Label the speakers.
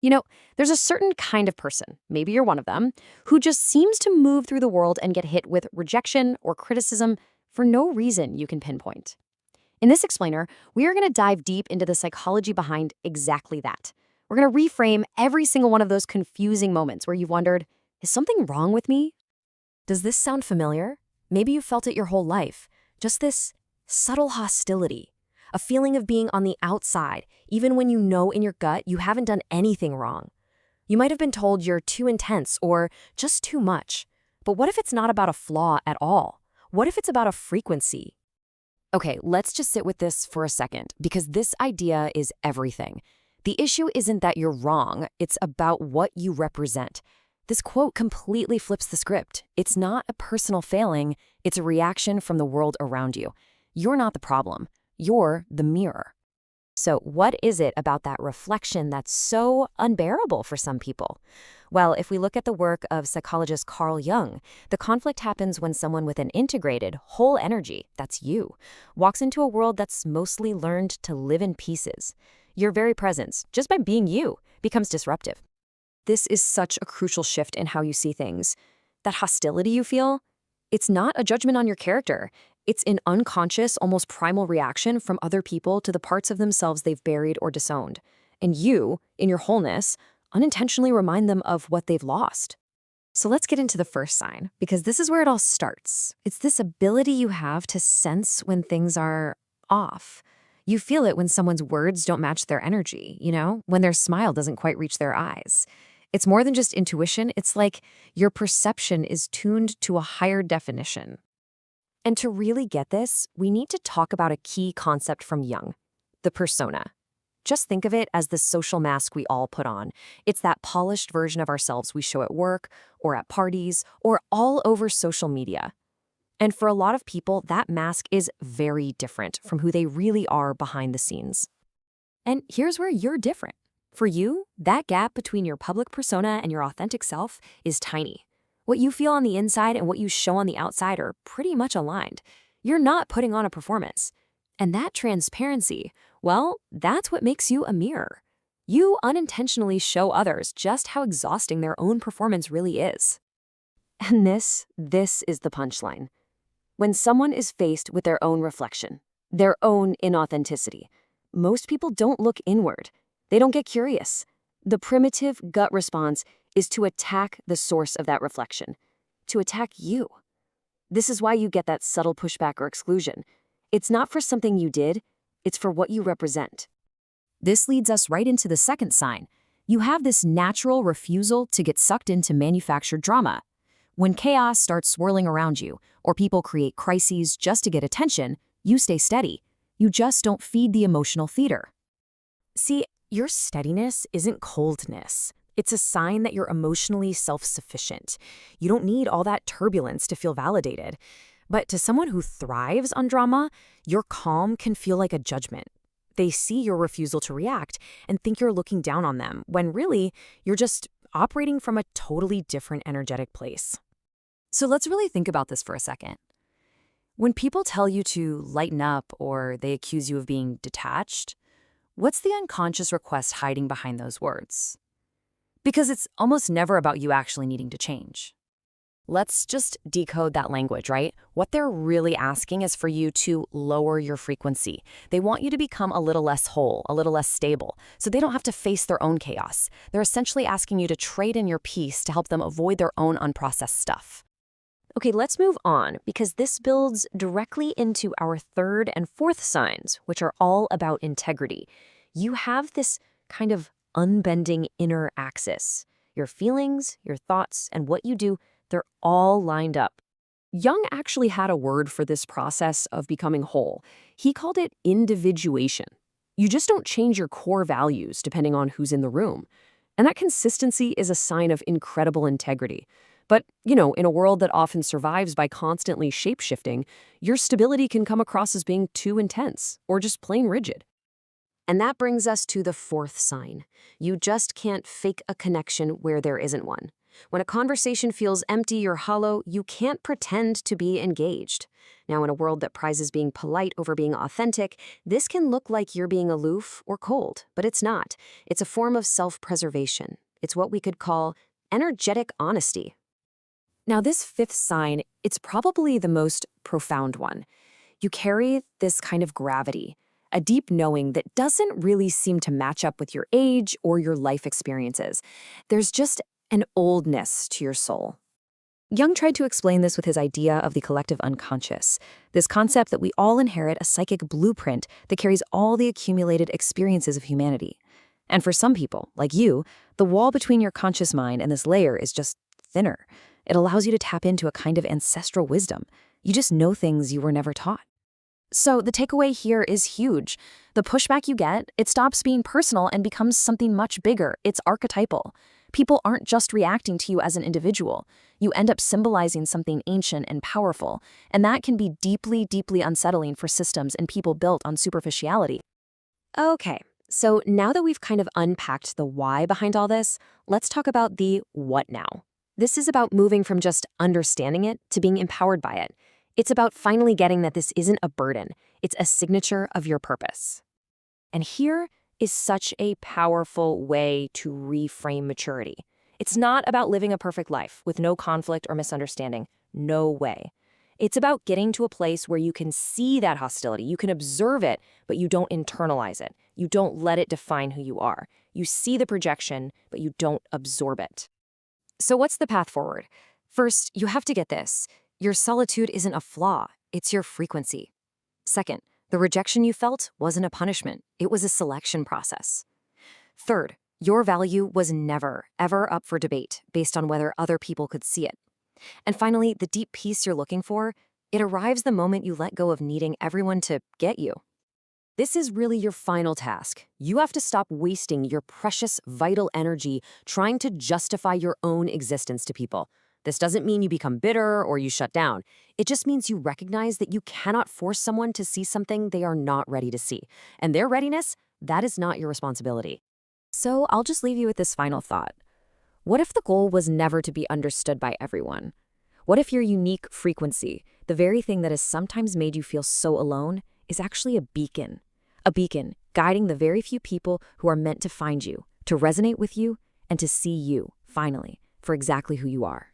Speaker 1: You know, there's a certain kind of person, maybe you're one of them, who just seems to move through the world and get hit with rejection or criticism for no reason you can pinpoint. In this explainer, we are going to dive deep into the psychology behind exactly that. We're going to reframe every single one of those confusing moments where you've wondered, is something wrong with me? Does this sound familiar? Maybe you felt it your whole life. Just this subtle hostility, a feeling of being on the outside, even when you know in your gut you haven't done anything wrong. You might have been told you're too intense or just too much. But what if it's not about a flaw at all? What if it's about a frequency? Okay, let's just sit with this for a second, because this idea is everything. The issue isn't that you're wrong, it's about what you represent. This quote completely flips the script. It's not a personal failing, it's a reaction from the world around you. You're not the problem, you're the mirror. So what is it about that reflection that's so unbearable for some people? Well, if we look at the work of psychologist Carl Jung, the conflict happens when someone with an integrated, whole energy, that's you, walks into a world that's mostly learned to live in pieces. Your very presence, just by being you, becomes disruptive. This is such a crucial shift in how you see things. That hostility you feel, it's not a judgment on your character. It's an unconscious, almost primal reaction from other people to the parts of themselves they've buried or disowned. And you, in your wholeness, unintentionally remind them of what they've lost. So let's get into the first sign, because this is where it all starts. It's this ability you have to sense when things are off. You feel it when someone's words don't match their energy, when their smile doesn't quite reach their eyes. It's more than just intuition, it's like your perception is tuned to a higher definition. And to really get this, we need to talk about a key concept from Jung, the persona. Just think of it as the social mask we all put on. It's that polished version of ourselves we show at work, or at parties, or all over social media. And for a lot of people, that mask is very different from who they really are behind the scenes. And here's where you're different. For you, that gap between your public persona and your authentic self is tiny. What you feel on the inside and what you show on the outside are pretty much aligned. You're not putting on a performance. And that transparency, well, that's what makes you a mirror. You unintentionally show others just how exhausting their own performance really is. And this is the punchline. When someone is faced with their own reflection, their own inauthenticity, most people don't look inward. They don't get curious. The primitive gut response is to attack the source of that reflection, to attack you. This is why you get that subtle pushback or exclusion. It's not for something you did, it's for what you represent. This leads us right into the second sign. You have this natural refusal to get sucked into manufactured drama. When chaos starts swirling around you, or people create crises just to get attention, you stay steady. You just don't feed the emotional theater. See, your steadiness isn't coldness. It's a sign that you're emotionally self-sufficient. You don't need all that turbulence to feel validated. But to someone who thrives on drama, your calm can feel like a judgment. They see your refusal to react and think you're looking down on them, when really, you're just operating from a totally different energetic place. So let's really think about this for a second. When people tell you to lighten up or they accuse you of being detached, what's the unconscious request hiding behind those words? Because it's almost never about you actually needing to change. Let's just decode that language, right? What they're really asking is for you to lower your frequency. They want you to become a little less whole, a little less stable, so they don't have to face their own chaos. They're essentially asking you to trade in your peace to help them avoid their own unprocessed stuff. Okay, let's move on, because this builds directly into our third and fourth signs, which are all about integrity. You have this kind of unbending inner axis. Your feelings, your thoughts, and what you do, they're all lined up. Jung actually had a word for this process of becoming whole. He called it individuation. You just don't change your core values depending on who's in the room. And that consistency is a sign of incredible integrity. But, in a world that often survives by constantly shape-shifting, your stability can come across as being too intense or just plain rigid. And that brings us to the fourth sign. You just can't fake a connection where there isn't one. When a conversation feels empty or hollow, you can't pretend to be engaged. Now, in a world that prizes being polite over being authentic, this can look like you're being aloof or cold, but it's not. It's a form of self-preservation. It's what we could call energetic honesty. Now, this fifth sign, it's probably the most profound one. You carry this kind of gravity, a deep knowing that doesn't really seem to match up with your age or your life experiences. There's just an oldness to your soul. Jung tried to explain this with his idea of the collective unconscious, this concept that we all inherit a psychic blueprint that carries all the accumulated experiences of humanity. And for some people, like you, the wall between your conscious mind and this layer is just thinner. It allows you to tap into a kind of ancestral wisdom. You just know things you were never taught. So the takeaway here is huge. The pushback you get, it stops being personal and becomes something much bigger. It's archetypal. People aren't just reacting to you as an individual. You end up symbolizing something ancient and powerful, and that can be deeply, deeply unsettling for systems and people built on superficiality. Okay, so now that we've kind of unpacked the why behind all this, let's talk about the what now. This is about moving from just understanding it to being empowered by it. It's about finally getting that this isn't a burden. It's a signature of your purpose. And here is such a powerful way to reframe maturity. It's not about living a perfect life with no conflict or misunderstanding. No way. It's about getting to a place where you can see that hostility, you can observe it, but you don't internalize it. You don't let it define who you are. You see the projection, but you don't absorb it. So what's the path forward? First, you have to get this. Your solitude isn't a flaw, it's your frequency. Second, the rejection you felt wasn't a punishment, it was a selection process. Third, your value was never, ever up for debate based on whether other people could see it. And finally, the deep peace you're looking for, it arrives the moment you let go of needing everyone to get you. This is really your final task. You have to stop wasting your precious, vital energy trying to justify your own existence to people. This doesn't mean you become bitter or you shut down. It just means you recognize that you cannot force someone to see something they are not ready to see. And their readiness, that is not your responsibility. So I'll just leave you with this final thought. What if the goal was never to be understood by everyone? What if your unique frequency, the very thing that has sometimes made you feel so alone, is actually a beacon? A beacon guiding the very few people who are meant to find you, to resonate with you, and to see you, finally, for exactly who you are.